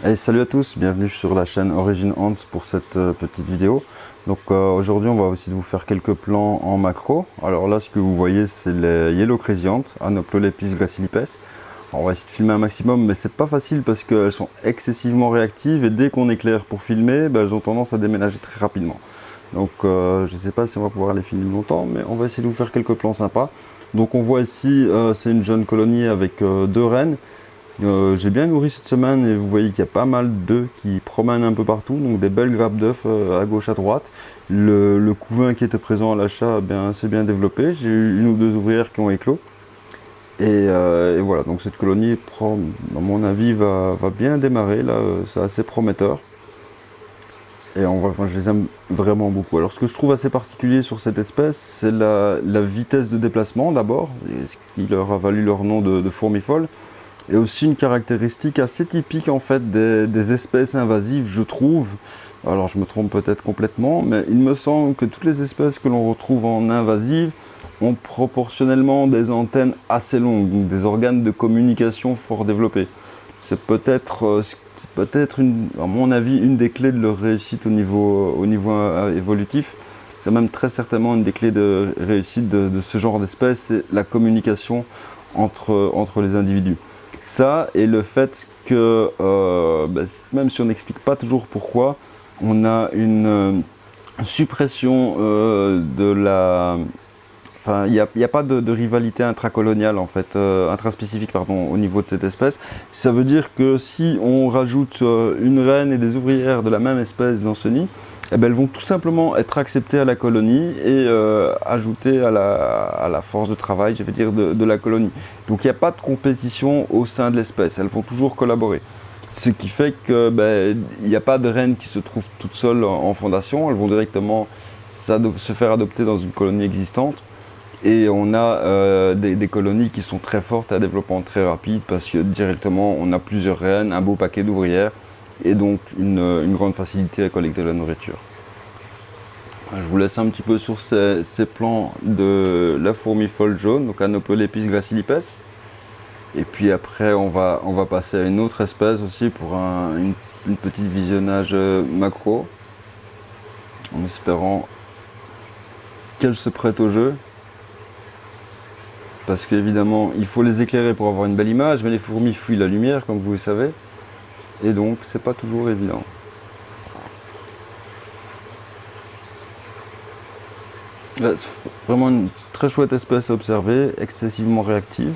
Hey, salut à tous, bienvenue sur la chaîne Origin Ants pour cette petite vidéo. Donc aujourd'hui on va aussi vous faire quelques plans en macro. Alors là ce que vous voyez c'est les Yellow Crazyanthes, Anoplolepis gracilipes. On va essayer de filmer un maximum mais c'est pas facile parce qu'elles sont excessivement réactives et dès qu'on éclaire pour filmer, elles ont tendance à déménager très rapidement. Donc je sais pas si on va pouvoir les filmer longtemps mais on va essayer de vous faire quelques plans sympas. Donc on voit ici c'est une jeune colonie avec deux reines. J'ai bien nourri cette semaine et vous voyez qu'il y a pas mal d'œufs qui promènent un peu partout, donc des belles grappes d'œufs à gauche à droite. Le couvain qui était présent à l'achat s'est bien développé. J'ai eu une ou deux ouvrières qui ont éclos. Et voilà, donc cette colonie, à mon avis, va bien démarrer. Là, c'est assez prometteur. Et je les aime vraiment beaucoup. Alors ce que je trouve assez particulier sur cette espèce, c'est la vitesse de déplacement d'abord, ce qui leur a valu leur nom de fourmi-folle. Et aussi une caractéristique assez typique en fait des espèces invasives, je trouve. Alors je me trompe peut-être complètement, mais il me semble que toutes les espèces que l'on retrouve en invasive ont proportionnellement des antennes assez longues, donc des organes de communication fort développés. C'est peut-être, à mon avis, une des clés de leur réussite au niveau évolutif. C'est même très certainement une des clés de réussite de ce genre d'espèce, c'est la communication entre les individus. Ça et le fait que, même si on n'explique pas toujours pourquoi, on a une suppression de la... Enfin, il n'y a pas de rivalité intracoloniale, en fait, intraspécifique, pardon, au niveau de cette espèce. Ça veut dire que si on rajoute une reine et des ouvrières de la même espèce dans ce nid, elles vont tout simplement être acceptées à la colonie et ajoutées à la force de travail, je vais dire, de la colonie. Donc il n'y a pas de compétition au sein de l'espèce, elles vont toujours collaborer. Ce qui fait que il n'y a pas de reine qui se trouve toute seule en fondation, elles vont directement se faire adopter dans une colonie existante. Et on a des colonies qui sont très fortes à développement très rapide parce que directement on a plusieurs reines, un beau paquet d'ouvrières et donc une grande facilité à collecter la nourriture. Je vous laisse un petit peu sur ces plans de la fourmi folle jaune, donc Anoplolepis gracilipes. Et puis après on va passer à une autre espèce aussi pour une petite visionnage macro, en espérant qu'elle se prête au jeu. Parce qu'évidemment il faut les éclairer pour avoir une belle image, mais les fourmis fuient la lumière comme vous le savez. Et donc c'est pas toujours évident. C'est vraiment une très chouette espèce à observer, excessivement réactive.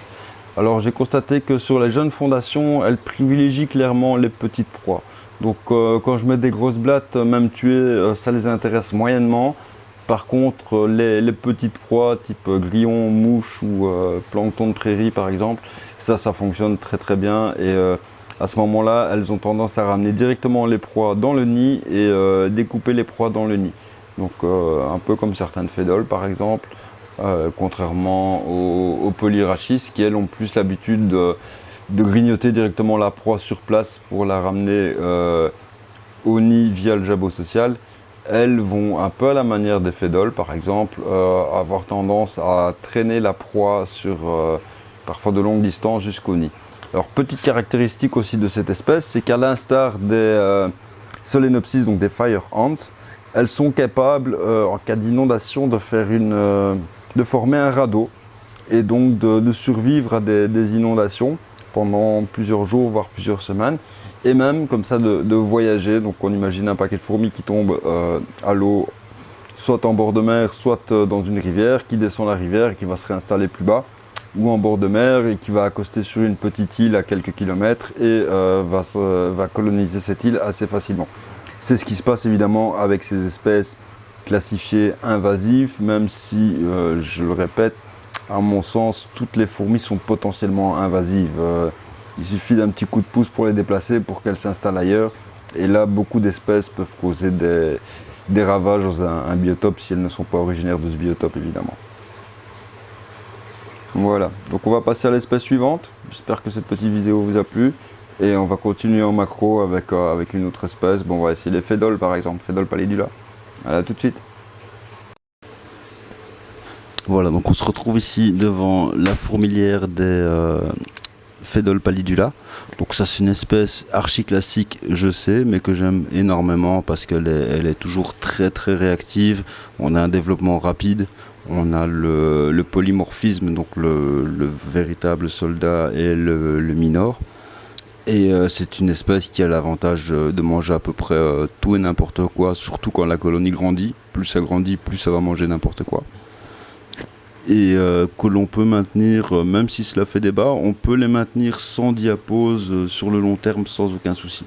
Alors j'ai constaté que sur les jeunes fondations, elle privilégie clairement les petites proies. Donc quand je mets des grosses blattes, même tuées, ça les intéresse moyennement. Par contre, les petites proies type grillon, mouche ou plancton de prairie par exemple, ça fonctionne très très bien. Et à ce moment-là, elles ont tendance à ramener directement les proies dans le nid et découper les proies dans le nid. Donc un peu comme certaines fédoles par exemple, contrairement aux polyrachis qui elles ont plus l'habitude de grignoter directement la proie sur place pour la ramener au nid via le jabot social. Elles vont un peu à la manière des fédoles par exemple, avoir tendance à traîner la proie sur parfois de longues distances jusqu'au nid. Alors petite caractéristique aussi de cette espèce, c'est qu'à l'instar des Solenopsis, donc des fire ants, elles sont capables en cas d'inondation de former un radeau et donc de survivre à des inondations pendant plusieurs jours voire plusieurs semaines et même comme ça de voyager. Donc on imagine un paquet de fourmis qui tombe à l'eau, soit en bord de mer, soit dans une rivière, qui descend la rivière et qui va se réinstaller plus bas, ou en bord de mer et qui va accoster sur une petite île à quelques kilomètres et va coloniser cette île assez facilement. C'est ce qui se passe évidemment avec ces espèces classifiées invasives, même si, je le répète, à mon sens, toutes les fourmis sont potentiellement invasives. Il suffit d'un petit coup de pouce pour les déplacer pour qu'elles s'installent ailleurs. Et là, beaucoup d'espèces peuvent causer des ravages dans un biotope si elles ne sont pas originaires de ce biotope, évidemment. Voilà, donc on va passer à l'espèce suivante. J'espère que cette petite vidéo vous a plu. Et on va continuer en macro avec une autre espèce. Bon, on va essayer les fédoles par exemple, Fédole pallidula. Allez, à tout de suite. Voilà, donc on se retrouve ici devant la fourmilière des Phédole pallidula. Donc ça c'est une espèce archi classique, je sais, mais que j'aime énormément parce elle est toujours très très réactive. On a un développement rapide, on a le polymorphisme, donc le véritable soldat et le minor. Et c'est une espèce qui a l'avantage de manger à peu près tout et n'importe quoi, surtout quand la colonie grandit. Plus ça grandit, plus ça va manger n'importe quoi. Et que l'on peut maintenir, même si cela fait débat, on peut les maintenir sans diapause sur le long terme sans aucun souci.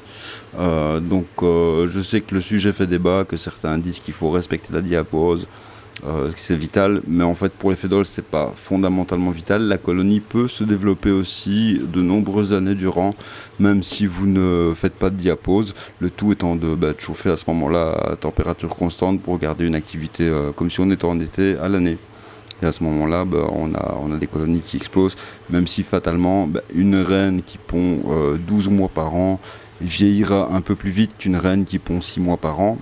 Je sais que le sujet fait débat, que certains disent qu'il faut respecter la diapause, que c'est vital, mais en fait pour les fédoles c'est pas fondamentalement vital. La colonie peut se développer aussi de nombreuses années durant, même si vous ne faites pas de diapause, le tout étant de chauffer à ce moment-là à température constante pour garder une activité comme si on était en été à l'année. Et à ce moment-là, on a des colonies qui explosent, même si fatalement, une reine qui pond 12 mois par an vieillira un peu plus vite qu'une reine qui pond 6 mois par an.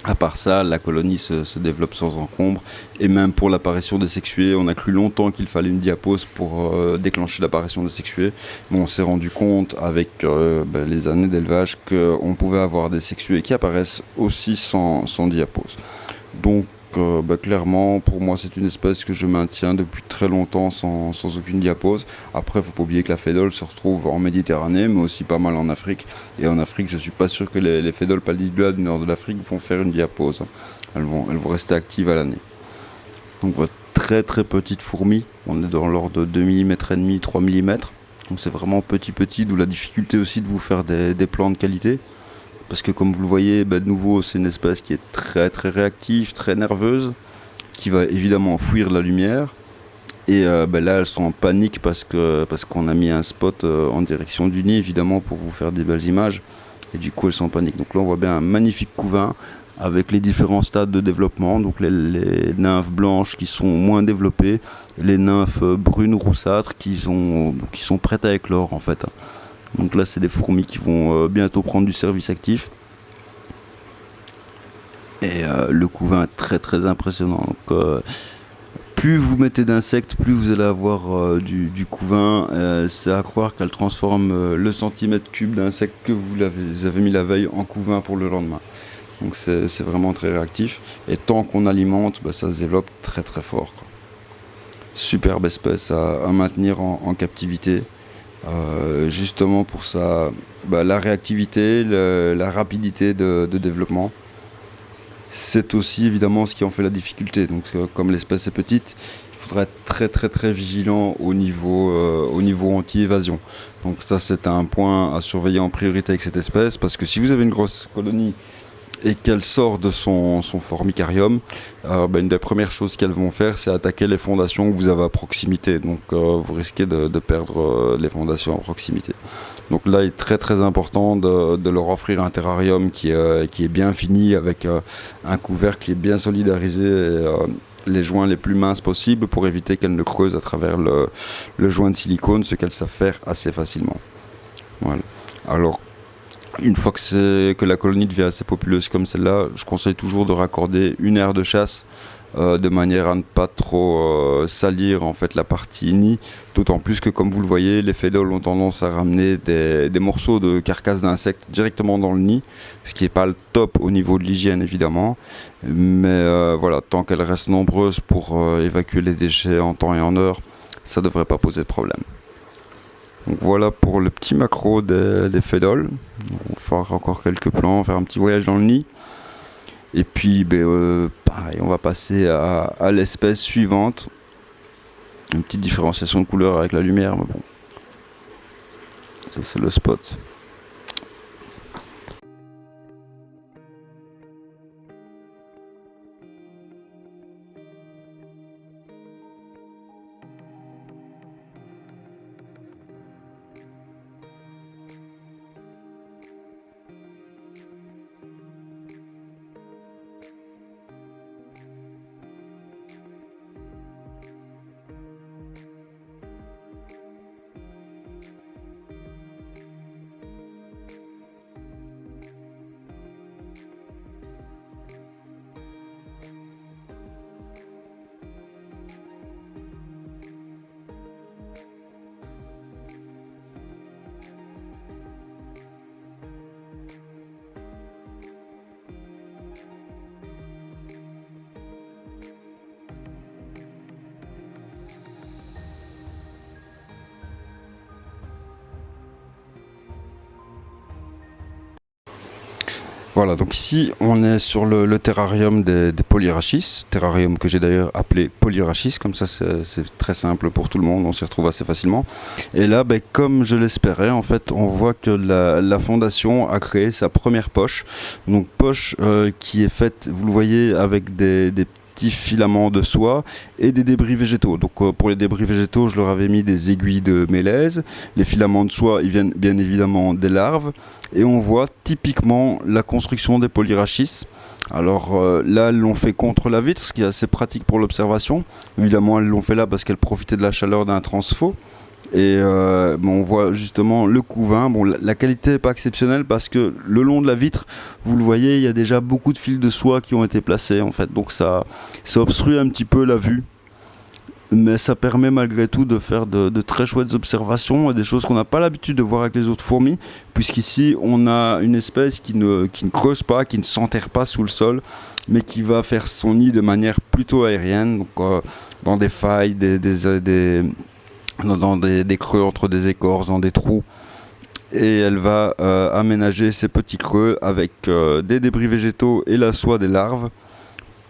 À part ça, la colonie se développe sans encombre. Et même pour l'apparition des sexués, on a cru longtemps qu'il fallait une diapause pour déclencher l'apparition des sexués. Mais on s'est rendu compte avec les années d'élevage qu'on pouvait avoir des sexués qui apparaissent aussi sans diapause. Donc clairement, pour moi, c'est une espèce que je maintiens depuis très longtemps sans aucune diapause. Après, il ne faut pas oublier que la fédole se retrouve en Méditerranée, mais aussi pas mal en Afrique. Et en Afrique, je ne suis pas sûr que les fédoles pallidula du nord de l'Afrique vont faire une diapause. Elles vont rester actives à l'année. Donc, très très petite fourmi. On est dans l'ordre de 2 mm et demi, 3 mm. Donc, c'est vraiment petit, d'où la difficulté aussi de vous faire des plants de qualité. Parce que comme vous le voyez, de nouveau, c'est une espèce qui est très très réactive, très nerveuse, qui va évidemment fuir la lumière. Et là, elles sont en panique parce qu'on a mis un spot en direction du nid, évidemment, pour vous faire des belles images. Et du coup, elles sont en panique. Donc là, on voit bien un magnifique couvain avec les différents stades de développement. Donc les nymphes blanches qui sont moins développées, les nymphes brunes roussâtres qui sont prêtes à éclore en fait. Donc là, c'est des fourmis qui vont bientôt prendre du service actif. Et le couvain est très très impressionnant. Donc, plus vous mettez d'insectes, plus vous allez avoir du couvain. C'est à croire qu'elle transforme le centimètre cube d'insectes que vous avez mis la veille en couvain pour le lendemain. Donc c'est vraiment très réactif. Et tant qu'on alimente, ça se développe très très fort, quoi. Superbe espèce à maintenir en captivité. Justement pour ça, la réactivité, la rapidité de développement, c'est aussi évidemment ce qui en fait la difficulté. Donc comme l'espèce est petite, il faudra être très très très vigilant au niveau anti-évasion. Donc ça c'est un point à surveiller en priorité avec cette espèce, parce que si vous avez une grosse colonie et qu'elle sort de son formicarium, une des premières choses qu'elles vont faire, c'est attaquer les fondations que vous avez à proximité. Donc vous risquez de perdre les fondations à proximité. Donc là, il est très très important de leur offrir un terrarium qui est bien fini, avec un couvercle qui est bien solidarisé, et les joints les plus minces possibles pour éviter qu'elles ne creusent à travers le joint de silicone, ce qu'elles savent faire assez facilement. Voilà. Alors, une fois que la colonie devient assez populeuse comme celle-là, je conseille toujours de raccorder une aire de chasse de manière à ne pas trop salir en fait la partie nid. D'autant plus que, comme vous le voyez, les fédoles ont tendance à ramener des morceaux de carcasse d'insectes directement dans le nid, ce qui n'est pas le top au niveau de l'hygiène évidemment. Mais voilà, tant qu'elles restent nombreuses pour évacuer les déchets en temps et en heure, ça ne devrait pas poser de problème. Donc voilà pour le petit macro des fédoles. On va faire encore quelques plans, faire un petit voyage dans le nid. Et puis pareil, on va passer à l'espèce suivante. Une petite différenciation de couleur avec la lumière, mais bon. Ça c'est le spot. Voilà, donc ici on est sur le terrarium des Polyrachis, terrarium que j'ai d'ailleurs appelé Polyrachis, comme ça c'est très simple pour tout le monde, on s'y retrouve assez facilement. Et là, comme je l'espérais, en fait, on voit que la fondation a créé sa première poche, donc poche qui est faite, vous le voyez, avec des petits filaments de soie et des débris végétaux. Donc pour les débris végétaux, je leur avais mis des aiguilles de mélèze. Les filaments de soie, ils viennent bien évidemment des larves. Et on voit typiquement la construction des Polyrachis. Alors là, elles l'ont fait contre la vitre, ce qui est assez pratique pour l'observation. Évidemment, elles l'ont fait là parce qu'elles profitaient de la chaleur d'un transfo. Et on voit justement le couvain. Bon, la qualité n'est pas exceptionnelle parce que le long de la vitre, vous le voyez, il y a déjà beaucoup de fils de soie qui ont été placés en fait. Donc ça obstrue un petit peu la vue. Mais ça permet malgré tout de faire de très chouettes observations et des choses qu'on n'a pas l'habitude de voir avec les autres fourmis, puisqu'ici on a une espèce qui ne creuse pas, qui ne s'enterre pas sous le sol, mais qui va faire son nid de manière plutôt aérienne, donc dans des failles, dans des creux entre des écorces, dans des trous. Et elle va aménager ces petits creux avec des débris végétaux et la soie des larves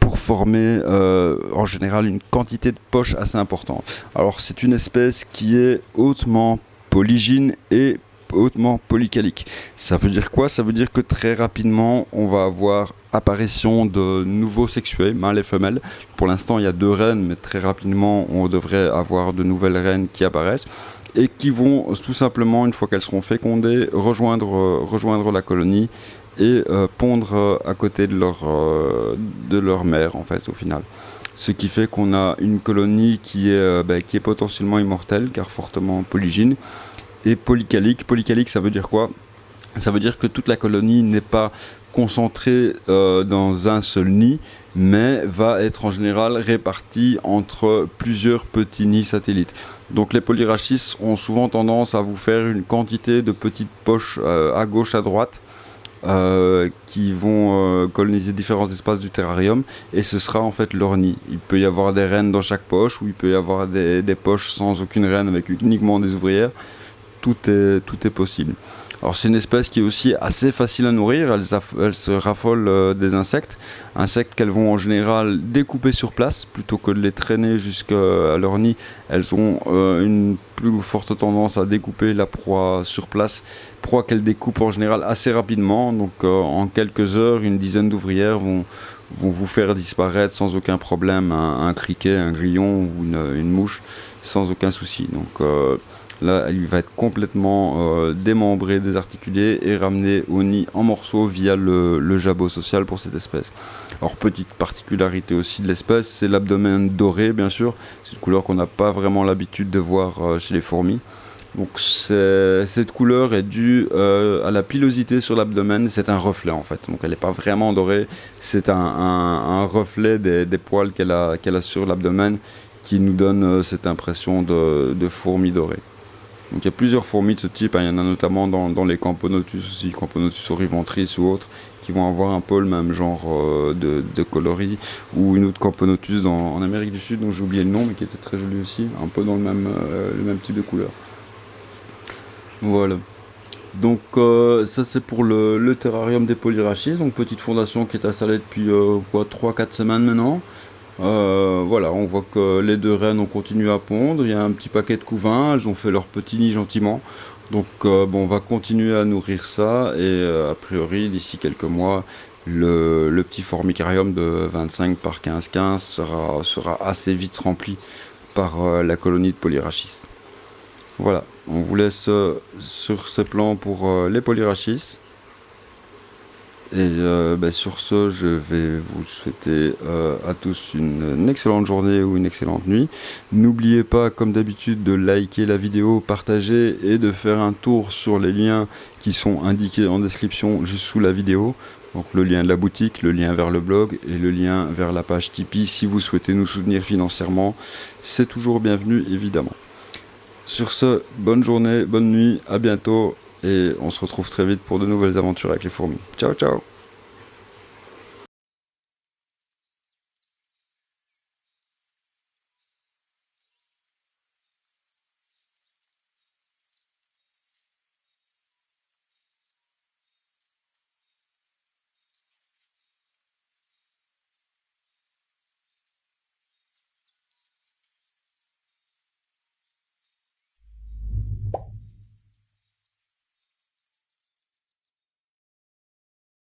pour former en général une quantité de poches assez importante. Alors c'est une espèce qui est hautement polygyne et hautement polycalique. Ça veut dire quoi? Ça veut dire que très rapidement on va avoir apparition de nouveaux sexués, mâles et femelles. Pour l'instant il y a 2 reines, mais très rapidement on devrait avoir de nouvelles reines qui apparaissent et qui vont tout simplement, une fois qu'elles seront fécondées, rejoindre la colonie et pondre à côté de leur mère en fait au final. Ce qui fait qu'on a une colonie qui est potentiellement immortelle car fortement polygyne et polycalique. Polycalique, ça veut dire quoi? Ça veut dire que toute la colonie n'est pas concentrée dans un seul nid, mais va être en général répartie entre plusieurs petits nids satellites. Donc les Polyrachis ont souvent tendance à vous faire une quantité de petites poches à gauche, à droite, qui vont coloniser différents espaces du terrarium, et ce sera en fait leur nid. Il peut y avoir des reines dans chaque poche, ou il peut y avoir des poches sans aucune reine avec uniquement des ouvrières. Tout est possible. Alors c'est une espèce qui est aussi assez facile à nourrir, elles se raffolent des insectes qu'elles vont en général découper sur place plutôt que de les traîner jusqu'à leur nid. Elles ont une plus forte tendance à découper la proie sur place, proie qu'elles découpent en général assez rapidement, donc en quelques heures, une dizaine d'ouvrières vont vous faire disparaître sans aucun problème un criquet, un grillon ou une mouche, sans aucun souci. Donc là, elle va être complètement démembrée, désarticulée et ramenée au nid en morceaux via le jabot social pour cette espèce. Alors, petite particularité aussi de l'espèce, c'est l'abdomen doré, bien sûr. C'est une couleur qu'on n'a pas vraiment l'habitude de voir chez les fourmis. Donc, cette couleur est due à la pilosité sur l'abdomen. C'est un reflet, en fait. Donc, elle n'est pas vraiment dorée. C'est un reflet des poils qu'elle a sur l'abdomen qui nous donne cette impression de fourmi dorée. Donc il y a plusieurs fourmis de ce type, il y en a notamment dans les Camponotus aussi, Camponotus oriventris ou autres, qui vont avoir un peu le même genre de coloris, ou une autre Camponotus en Amérique du Sud dont j'ai oublié le nom mais qui était très jolie aussi, un peu dans le même type de couleur. Voilà. Donc ça c'est pour le terrarium des Polyrachis, donc petite fondation qui est installée depuis 3-4 semaines maintenant. Voilà, on voit que les 2 reines ont continué à pondre, il y a un petit paquet de couvains, elles ont fait leur petit nid gentiment. Donc on va continuer à nourrir ça et a priori d'ici quelques mois, le petit formicarium de 25 par 15-15 sera assez vite rempli par la colonie de Polyrachis. Voilà, on vous laisse sur ce plan pour les Polyrachis. Et sur ce, je vais vous souhaiter à tous une excellente journée ou une excellente nuit. N'oubliez pas, comme d'habitude, de liker la vidéo, partager et de faire un tour sur les liens qui sont indiqués en description juste sous la vidéo. Donc le lien de la boutique, le lien vers le blog et le lien vers la page Tipeee si vous souhaitez nous soutenir financièrement. C'est toujours bienvenu, évidemment. Sur ce, bonne journée, bonne nuit, à bientôt. Et on se retrouve très vite pour de nouvelles aventures avec les fourmis. Ciao, ciao!